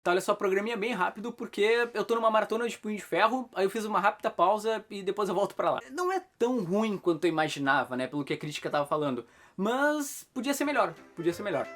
Tá, olha só, programinha bem rápido, porque eu tô numa maratona de Punho de Ferro, aí eu fiz uma rápida pausa e depois eu volto pra lá. Não é tão ruim quanto eu imaginava, né, pelo que a crítica tava falando, mas podia ser melhor, podia ser melhor.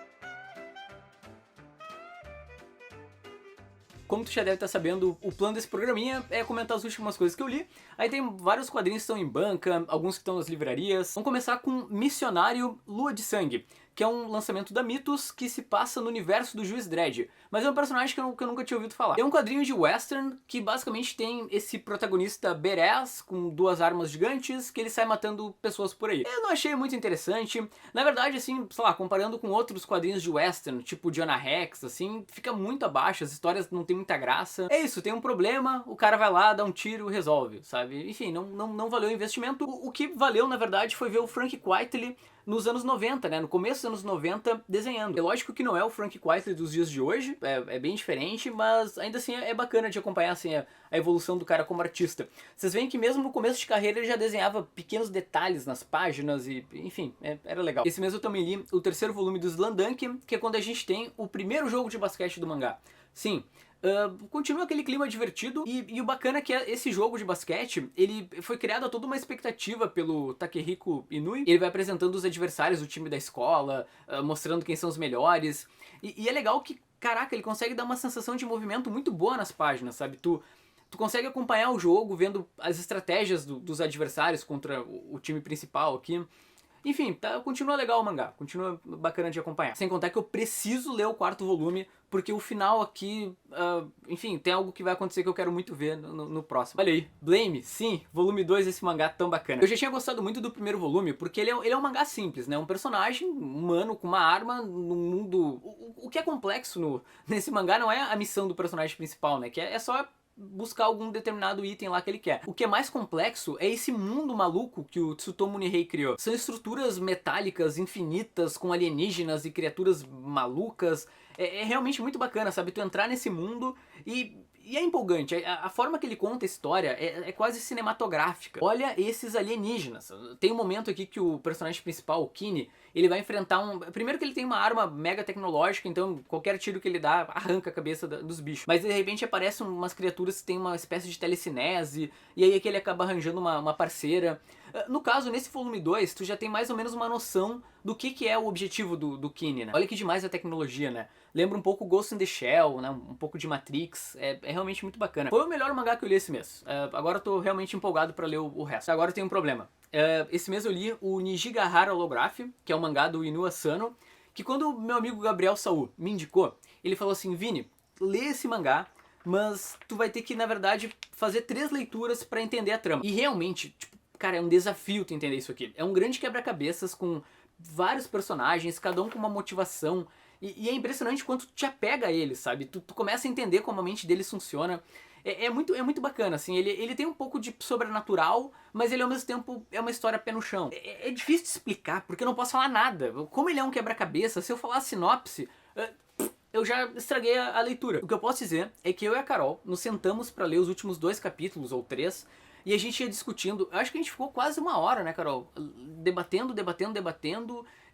Como tu já deve estar sabendo, o plano desse programinha é comentar as últimas coisas que eu li. Aí tem vários quadrinhos que estão em banca, alguns que estão nas livrarias. Vamos começar com Missionário Lua de Sangue, que é um lançamento da Mitos que se passa no universo do Juiz Dredd. Mas é um personagem que eu nunca tinha ouvido falar. É um quadrinho de western que basicamente tem esse protagonista badass com duas armas gigantes que ele sai matando pessoas por aí. Eu não achei muito interessante. Na verdade, assim, sei lá, comparando com outros quadrinhos de western, tipo Jonah Rex, assim, fica muito abaixo, as histórias não tem muita graça. É isso, tem um problema, o cara vai lá, dá um tiro, resolve, sabe? Enfim, não valeu o investimento. O que valeu, na verdade, foi ver o Frank Quitely nos anos 90, né? No começo dos anos 90, desenhando. É lógico que não é o Frank Quitely dos dias de hoje, é bem diferente, mas ainda assim é bacana de acompanhar assim, a evolução do cara como artista. Vocês veem que mesmo no começo de carreira ele já desenhava pequenos detalhes nas páginas e, enfim, era legal. Esse mês eu também li o terceiro volume do Slamdunk, que é quando a gente tem o primeiro jogo de basquete do mangá. Sim, continua aquele clima divertido e o bacana é que esse jogo de basquete, ele foi criado a toda uma expectativa pelo Takehiko Inui. Ele vai apresentando os adversários do time da escola, mostrando quem são os melhores. E é legal que, caraca, ele consegue dar uma sensação de movimento muito boa nas páginas, sabe? Tu consegue acompanhar o jogo vendo as estratégias dos adversários contra o time principal aqui. Enfim, continua legal o mangá, continua bacana de acompanhar. Sem contar que eu preciso ler o quarto volume, porque o final aqui, enfim, tem algo que vai acontecer que eu quero muito ver no próximo. Olha aí, Blame, sim, volume 2 desse mangá tão bacana. Eu já tinha gostado muito do primeiro volume, porque ele é um mangá simples, né? Um personagem humano com uma arma num mundo... O que é complexo nesse mangá não é a missão do personagem principal, né? Que é só buscar algum determinado item lá que ele quer. O que é mais complexo é esse mundo maluco que o Tsutomu Nihei criou. São estruturas metálicas infinitas com alienígenas e criaturas malucas. É realmente muito bacana, sabe? Tu entrar nesse mundo e é empolgante. A forma que ele conta a história é quase cinematográfica. Olha esses alienígenas. Tem um momento aqui que o personagem principal, o Kini, ele vai enfrentar um... Primeiro que ele tem uma arma mega tecnológica, então qualquer tiro que ele dá arranca a cabeça dos bichos. Mas de repente aparecem umas criaturas que têm uma espécie de telecinese, e aí é que ele acaba arranjando uma parceira. No caso, nesse volume 2, tu já tem mais ou menos uma noção do que é o objetivo do Kini, né? Olha que demais a tecnologia, né? Lembra um pouco Ghost in the Shell, né? Um pouco de Matrix. É realmente muito bacana. Foi o melhor mangá que eu li esse mês. Agora eu tô realmente empolgado pra ler o resto. Agora tem um problema. Esse mês eu li o Nijigahara Holograph, que é um mangá do Inu Asano, que quando o meu amigo Gabriel Saul me indicou, ele falou assim: Vini, lê esse mangá, mas tu vai ter que, na verdade, fazer 3 leituras pra entender a trama. E realmente, tipo, cara, é um desafio tu entender isso aqui. É um grande quebra-cabeças com vários personagens, cada um com uma motivação. E é impressionante quanto tu te apega a eles, sabe? Tu começa a entender como a mente deles funciona. É muito bacana, assim, ele tem um pouco de sobrenatural, mas ele ao mesmo tempo é uma história pé no chão. É difícil de explicar, porque eu não posso falar nada. Como ele é um quebra-cabeça, se eu falar a sinopse, eu já estraguei a leitura. O que eu posso dizer é que eu e a Carol nos sentamos pra ler os últimos 2 capítulos, ou 3, e a gente ia discutindo. Eu acho que a gente ficou quase 1 hora, né, Carol? Debatendo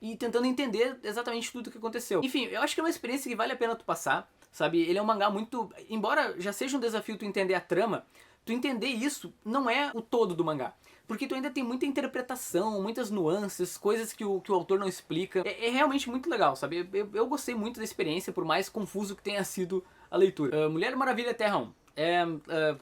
e tentando entender exatamente tudo o que aconteceu. Enfim, eu acho que é uma experiência que vale a pena tu passar, sabe? Ele é um mangá muito... Embora já seja um desafio tu entender a trama, tu entender isso não é o todo do mangá. Porque tu ainda tem muita interpretação, muitas nuances, coisas que o autor não explica. É realmente muito legal, sabe? Eu gostei muito da experiência, por mais confuso que tenha sido a leitura. Mulher Maravilha Terra 1.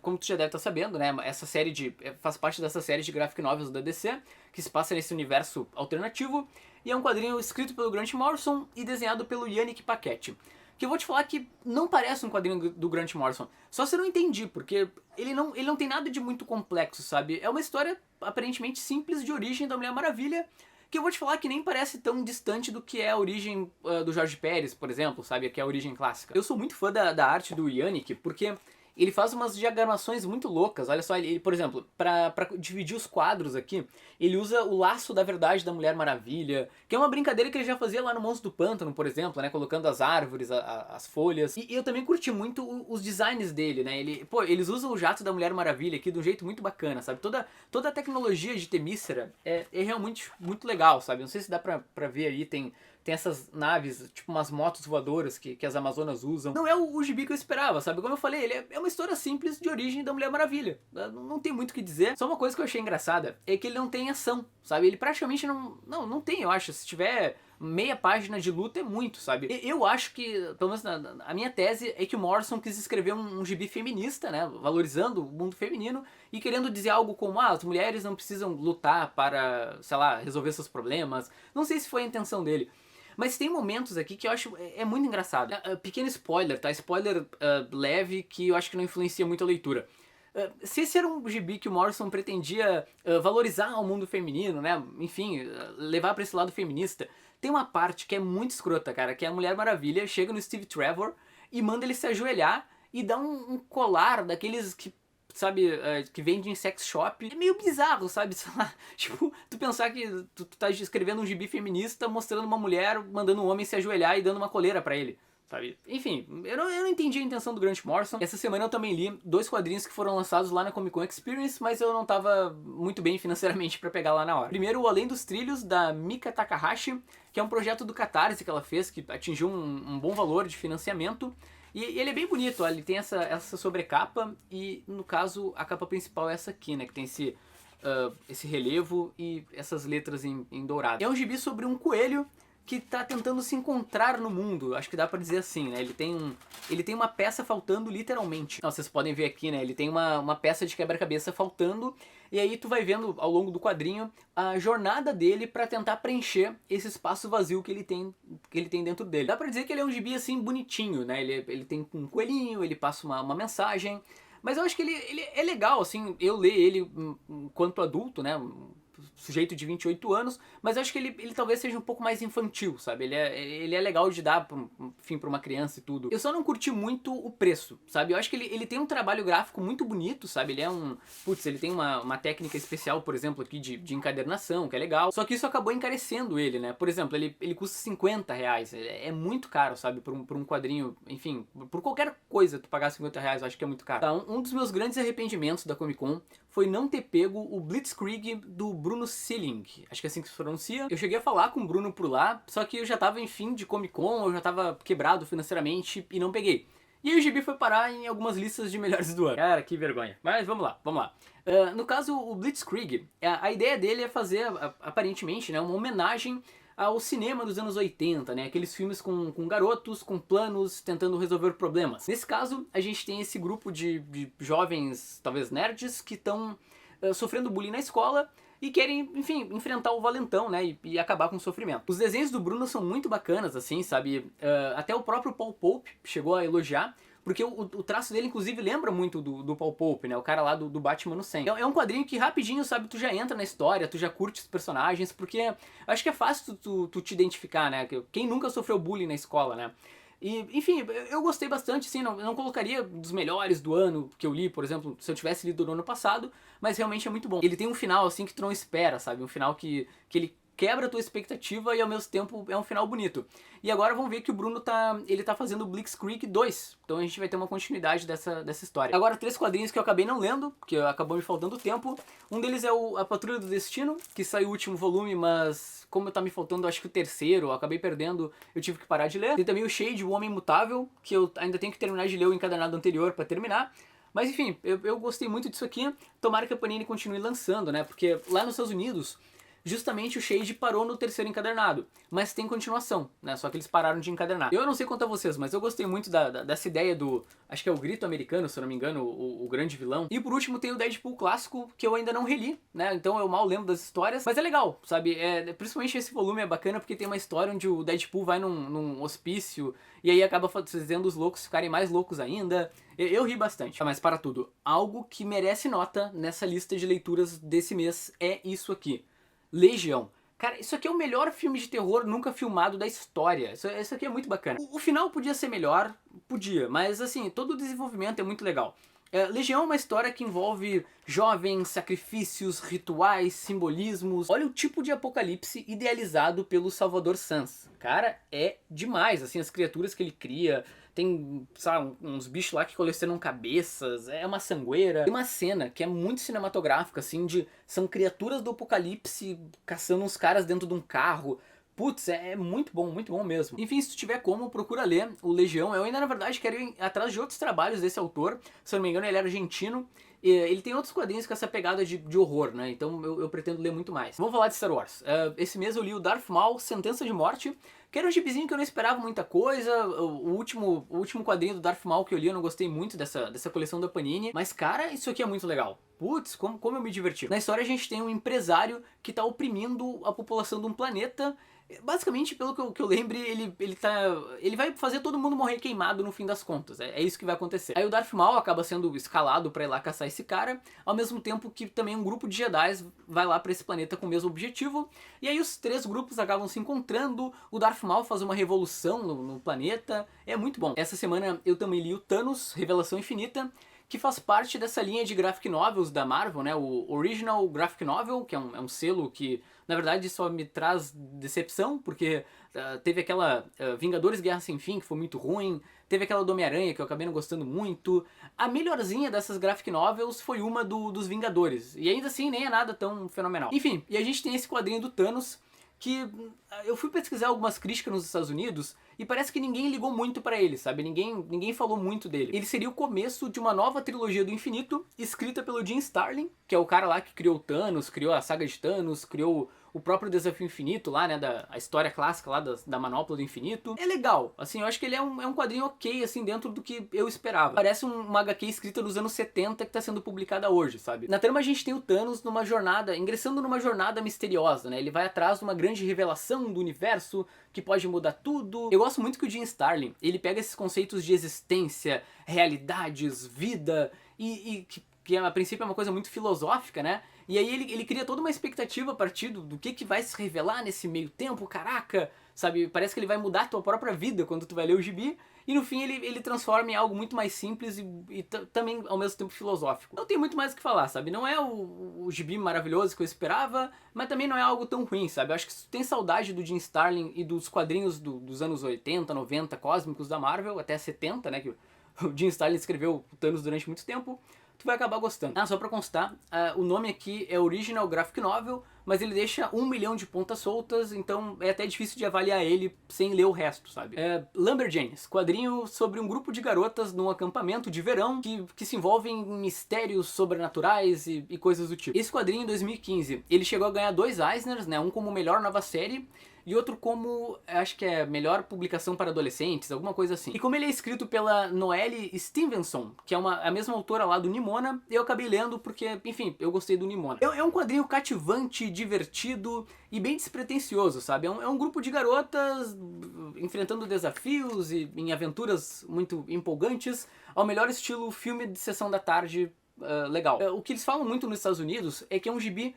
Como tu já deve estar sabendo, né? Essa série faz parte dessa série de graphic novels da DC, que se passa nesse universo alternativo, e é um quadrinho escrito pelo Grant Morrison e desenhado pelo Yannick Paquette. Que eu vou te falar que não parece um quadrinho do Grant Morrison. Só se eu não entendi, porque ele não tem nada de muito complexo, sabe? É uma história aparentemente simples de origem da Mulher Maravilha, que eu vou te falar que nem parece tão distante do que é a origem do Jorge Pérez, por exemplo, sabe? Que é a origem clássica. Eu sou muito fã da arte do Yannick, porque ele faz umas diagramações muito loucas. Olha só, ele por exemplo, pra dividir os quadros aqui, ele usa o laço da verdade da Mulher Maravilha, que é uma brincadeira que ele já fazia lá no Monstro do Pântano, por exemplo, né? Colocando as árvores, as folhas. E eu também curti muito os designs dele, né? Eles usam o jato da Mulher Maravilha aqui de um jeito muito bacana, sabe? Toda a tecnologia de Temícera é realmente muito legal, sabe? Não sei se dá pra ver aí, tem tem essas naves, tipo umas motos voadoras que as Amazonas usam. Não é o gibi que eu esperava, sabe? Como eu falei, ele é uma história simples de origem da Mulher Maravilha. Não tem muito o que dizer. Só uma coisa que eu achei engraçada é que ele não tem ação, sabe? Ele praticamente não tem, eu acho. Se tiver meia página de luta é muito, sabe? Eu acho que, pelo menos a minha tese é que o Morrison quis escrever um gibi feminista, né? Valorizando o mundo feminino e querendo dizer algo como, as mulheres não precisam lutar para, sei lá, resolver seus problemas. Não sei se foi a intenção dele. Mas tem momentos aqui que eu acho muito engraçado. Pequeno spoiler, tá? Spoiler leve que eu acho que não influencia muito a leitura. Se esse era um gibi que o Morrison pretendia valorizar o mundo feminino, né? Enfim, levar pra esse lado feminista, tem uma parte que é muito escrota, cara, que é a Mulher Maravilha chega no Steve Trevor e manda ele se ajoelhar e dá um colar daqueles que, sabe, que vende em sex shop. É meio bizarro, sabe? Sei lá, tipo, tu pensar que tu tá escrevendo um gibi feminista mostrando uma mulher mandando um homem se ajoelhar e dando uma coleira pra ele. Sabe? Enfim, eu não entendi a intenção do Grant Morrison. Essa semana eu também li 2 quadrinhos que foram lançados lá na Comic Con Experience, mas eu não tava muito bem financeiramente pra pegar lá na hora. Primeiro, o Além dos Trilhos, da Mika Takahashi, que é um projeto do Catarse que ela fez, que atingiu um bom valor de financiamento. E ele é bem bonito, ó, ele tem essa sobrecapa e, no caso, a capa principal é essa aqui, né, que tem esse relevo e essas letras em dourado. É um gibi sobre um coelho que tá tentando se encontrar no mundo, acho que dá pra dizer assim, né? Ele tem uma peça faltando literalmente. Não, vocês podem ver aqui, né? Ele tem uma peça de quebra-cabeça faltando, e aí tu vai vendo ao longo do quadrinho a jornada dele pra tentar preencher esse espaço vazio que ele tem dentro dele. Dá pra dizer que ele é um gibi assim bonitinho, né? Ele tem um coelhinho, ele passa uma mensagem, mas eu acho que ele é legal, assim, eu ler ele enquanto adulto, né? Sujeito de 28 anos, mas eu acho que ele talvez seja um pouco mais infantil, sabe? Ele é legal de dar, enfim, pra uma criança e tudo. Eu só não curti muito o preço, sabe? Eu acho que ele tem um trabalho gráfico muito bonito, sabe? Ele é ele tem uma técnica especial, por exemplo, aqui de encadernação, que é legal. Só que isso acabou encarecendo ele, né? Por exemplo, ele custa 50 reais. É muito caro, sabe? Por um quadrinho, enfim, por qualquer coisa tu pagar 50 reais, eu acho que é muito caro. Tá, um dos meus grandes arrependimentos da Comic Con foi não ter pego o Blitzkrieg do Bruno Seeling, acho que é assim que se pronuncia. Eu cheguei a falar com o Bruno por lá, só que eu já tava em fim de Comic Con, eu já tava quebrado financeiramente e não peguei. E aí o gibi foi parar em algumas listas de melhores do ano. Cara, que vergonha. Mas vamos lá. No caso, o Blitzkrieg, a ideia dele é fazer, aparentemente, né, uma homenagem ao cinema dos anos 80, né? Aqueles filmes com garotos, com planos, tentando resolver problemas. Nesse caso, a gente tem esse grupo de jovens, talvez nerds, que estão sofrendo bullying na escola e querem, enfim, enfrentar o valentão, né, e acabar com o sofrimento. Os desenhos do Bruno são muito bacanas, assim, sabe? Até o próprio Paul Pope chegou a elogiar, porque o traço dele, inclusive, lembra muito do Paul Pope, né? O cara lá do Batman no 100. É um quadrinho que rapidinho, sabe, tu já entra na história, tu já curte os personagens, porque acho que é fácil tu te identificar, né? Quem nunca sofreu bullying na escola, né? E, enfim, eu gostei bastante, sim, não colocaria dos melhores do ano que eu li, por exemplo, se eu tivesse lido no ano passado, mas realmente é muito bom. Ele tem um final, assim, que tu não espera, sabe? Um final que ele quebra a tua expectativa e ao mesmo tempo é um final bonito. E agora vamos ver que o Bruno tá fazendo o Blitzkrieg 2, então a gente vai ter uma continuidade dessa história. Agora 3 quadrinhos que eu acabei não lendo, porque acabou me faltando tempo. Um deles é A Patrulha do Destino, que saiu o último volume, mas como tá me faltando acho que o terceiro, eu acabei perdendo, eu tive que parar de ler. Tem também o Shade, o Homem Imutável, que eu ainda tenho que terminar de ler o encadernado anterior pra terminar. Mas enfim, eu gostei muito disso aqui, tomara que a Panini continue lançando, né, porque lá nos Estados Unidos justamente o Shade parou no terceiro encadernado, mas tem continuação, né? Só que eles pararam de encadernar. Eu não sei quanto a vocês, mas eu gostei muito dessa ideia do, acho que é o Grito Americano, se eu não me engano, o grande vilão. E por último tem o Deadpool clássico, que eu ainda não reli, né? Então eu mal lembro das histórias, mas é legal, sabe? Principalmente esse volume é bacana porque tem uma história onde o Deadpool vai num hospício e aí acaba fazendo os loucos ficarem mais loucos ainda. Eu ri bastante. Mas para tudo, algo que merece nota nessa lista de leituras desse mês é isso aqui. Legião. Cara, isso aqui é o melhor filme de terror nunca filmado da história. Isso aqui é muito bacana. O final podia ser melhor, podia, mas assim, todo o desenvolvimento é muito legal. Legião é uma história que envolve jovens, sacrifícios, rituais, simbolismos. Olha o tipo de apocalipse idealizado pelo Salvador Sanz. Cara, é demais, assim, as criaturas que ele cria. Tem, sabe, uns bichos lá que colecionam cabeças, é uma sangueira. Tem uma cena que é muito cinematográfica, assim, são criaturas do apocalipse caçando uns caras dentro de um carro. Putz, é muito bom mesmo. Enfim, se tu tiver como, procura ler o Legião. Eu ainda, na verdade, quero ir atrás de outros trabalhos desse autor. Se eu não me engano, ele é argentino. E ele tem outros quadrinhos com essa pegada de horror, né? Então eu pretendo ler muito mais. Vamos falar de Star Wars. Esse mês eu li o Darth Maul, Sentença de Morte, que era um gibizinho que eu não esperava muita coisa. O último quadrinho do Darth Maul que eu li, eu não gostei muito dessa coleção da Panini. Mas, cara, isso aqui é muito legal. Putz, como eu me diverti. Na história a gente tem um empresário que tá oprimindo a população de um planeta. Basicamente, pelo que eu lembre, ele vai fazer todo mundo morrer queimado no fim das contas. É isso que vai acontecer. Aí o Darth Maul acaba sendo escalado pra ir lá caçar esse cara, ao mesmo tempo que também um grupo de Jedi vai lá pra esse planeta com o mesmo objetivo. E aí os três grupos acabam se encontrando, o Darth Maul faz uma revolução no planeta. É muito bom. Essa semana eu também li o Thanos, Revelação Infinita, que faz parte dessa linha de graphic novels da Marvel, né? O Original Graphic Novel, que é um selo que, na verdade, só me traz decepção, porque teve aquela Vingadores Guerra Sem Fim, que foi muito ruim, teve aquela do Homem-Aranha, que eu acabei não gostando muito. A melhorzinha dessas graphic novels foi uma dos Vingadores, e ainda assim nem é nada tão fenomenal. Enfim, e a gente tem esse quadrinho do Thanos, que eu fui pesquisar algumas críticas nos Estados Unidos e parece que ninguém ligou muito pra ele, sabe? Ninguém falou muito dele. Ele seria o começo de uma nova trilogia do infinito, escrita pelo Jim Starlin, que é o cara lá que criou o Thanos, criou a saga de Thanos, criou o próprio Desafio Infinito lá, né, a história clássica lá da Manopla do Infinito. É legal, assim, eu acho que ele é um quadrinho ok, assim, dentro do que eu esperava. Parece uma HQ escrita nos anos 70 que tá sendo publicada hoje, sabe? Na trama a gente tem o Thanos ingressando numa jornada misteriosa, né? Ele vai atrás de uma grande revelação do universo que pode mudar tudo. Eu gosto muito que o Jim Starlin, ele pega esses conceitos de existência, realidades, vida, que a princípio é uma coisa muito filosófica, né? E aí ele cria toda uma expectativa a partir do que vai se revelar nesse meio tempo, caraca, sabe? Parece que ele vai mudar a tua própria vida quando tu vai ler o gibi. E no fim ele transforma em algo muito mais simples e também ao mesmo tempo filosófico. Não tem muito mais o que falar, sabe? Não é o gibi maravilhoso que eu esperava, mas também não é algo tão ruim, sabe? Eu acho que se tu tem saudade do Jim Starlin e dos quadrinhos dos anos 80, 90, cósmicos da Marvel, até 70, né? Que o Jim Starlin escreveu o Thanos durante muito tempo, tu vai acabar gostando. Ah, só pra constar, o nome aqui é Original Graphic Novel, mas ele deixa 1 milhão de pontas soltas, então é até difícil de avaliar ele sem ler o resto, sabe? Lumberjanes, quadrinho sobre um grupo de garotas num acampamento de verão que se envolvem em mistérios sobrenaturais e coisas do tipo. Esse quadrinho, em 2015, ele chegou a ganhar 2 Eisners, né? Um como melhor nova série e outro como, acho que é melhor publicação para adolescentes, alguma coisa assim. E como ele é escrito pela Noelle Stevenson, que é a mesma autora lá do Nimona, eu acabei lendo porque, enfim, eu gostei do Nimona. É um quadrinho cativante, divertido e bem despretensioso, sabe? É um grupo de garotas enfrentando desafios e em aventuras muito empolgantes, ao melhor estilo filme de sessão da tarde legal. O que eles falam muito nos Estados Unidos é que é um gibi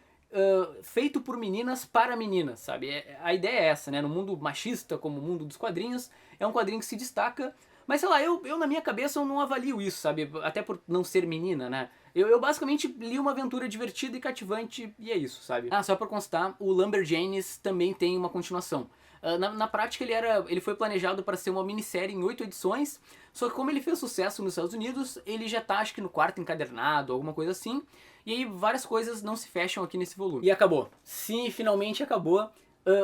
feito por meninas para meninas, sabe? A ideia é essa, né? No mundo machista, como o mundo dos quadrinhos, é um quadrinho que se destaca, mas sei lá, eu na minha cabeça eu não avalio isso, sabe? Até por não ser menina, né? Eu basicamente li uma aventura divertida e cativante e é isso, sabe? Ah, só pra constar, o Lumberjanes também tem uma continuação. Na prática ele foi planejado para ser uma minissérie em 8 edições, só que como ele fez sucesso nos Estados Unidos, ele já tá acho que no 4º encadernado, alguma coisa assim, e aí várias coisas não se fecham aqui nesse volume. E acabou. Sim, finalmente acabou.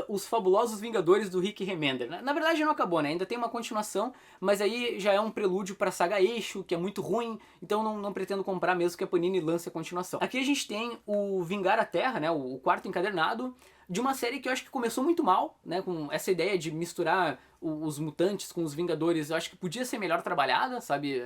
Os Fabulosos Vingadores do Rick Remender. Na verdade não acabou, né? Ainda tem uma continuação, mas aí já é um prelúdio pra saga Eixo, que é muito ruim, então não pretendo comprar mesmo que a Panini lance a continuação. Aqui a gente tem o Vingar a Terra, né? O 4º encadernado, de uma série que eu acho que começou muito mal, né? Com essa ideia de misturar os mutantes com os Vingadores, eu acho que podia ser melhor trabalhada, sabe?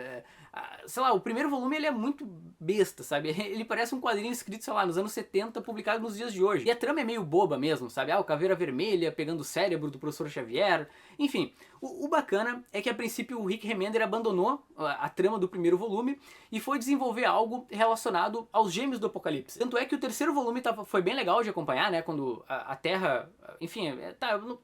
Sei lá, o primeiro volume ele é muito besta, sabe? Ele parece um quadrinho escrito, sei lá, nos anos 70, publicado nos dias de hoje. E a trama é meio boba mesmo, sabe? O Caveira Vermelha pegando o cérebro do professor Xavier. Enfim, o bacana é que a princípio o Rick Remender abandonou a trama do primeiro volume e foi desenvolver algo relacionado aos Gêmeos do Apocalipse. Tanto é que o terceiro volume foi bem legal de acompanhar, né? Quando a Terra... Enfim,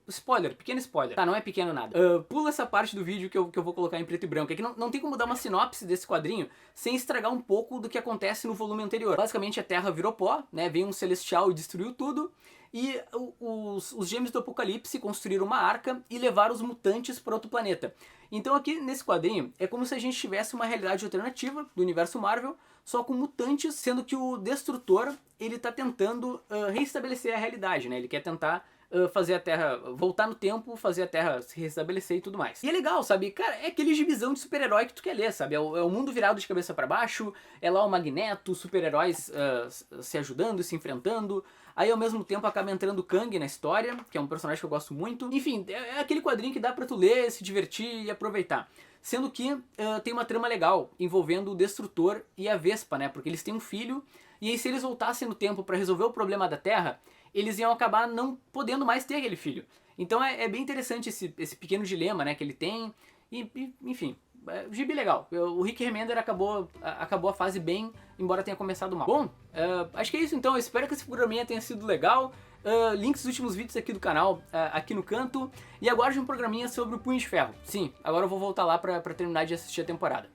spoiler, pequeno spoiler. Tá, não é pequeno nada. Pula essa parte do vídeo que eu vou colocar em preto e branco. É que não tem como dar uma sinopse desse quadrinho sem estragar um pouco do que acontece no volume anterior. Basicamente a Terra virou pó, né? Veio um celestial e destruiu tudo. E os Gêmeos do Apocalipse construíram uma arca e levaram os mutantes para outro planeta. Então aqui nesse quadrinho é como se a gente tivesse uma realidade alternativa do universo Marvel, só com mutantes, sendo que o Destrutor ele tá tentando reestabelecer a realidade, né? Ele quer tentar fazer a Terra voltar no tempo, fazer a Terra se restabelecer e tudo mais. E é legal, sabe? Cara, é aquele gibizão de super-herói que tu quer ler, sabe? É o mundo virado de cabeça pra baixo, é lá o Magneto, super-heróis se ajudando e se enfrentando. Aí ao mesmo tempo acaba entrando o Kang na história, que é um personagem que eu gosto muito. Enfim, é aquele quadrinho que dá pra tu ler, se divertir e aproveitar. Sendo que tem uma trama legal envolvendo o Destrutor e a Vespa, né? Porque eles têm um filho, e aí se eles voltassem no tempo pra resolver o problema da Terra, eles iam acabar não podendo mais ter aquele filho. Então é bem interessante esse pequeno dilema, né, que ele tem. Enfim, gibi legal. O Rick Remender acabou a fase bem, embora tenha começado mal. Bom, acho que é isso então. Eu espero que esse programinha tenha sido legal. Links dos últimos vídeos aqui do canal, aqui no canto. E agora de um programinha sobre o Punho de Ferro. Sim, agora eu vou voltar lá pra terminar de assistir a temporada.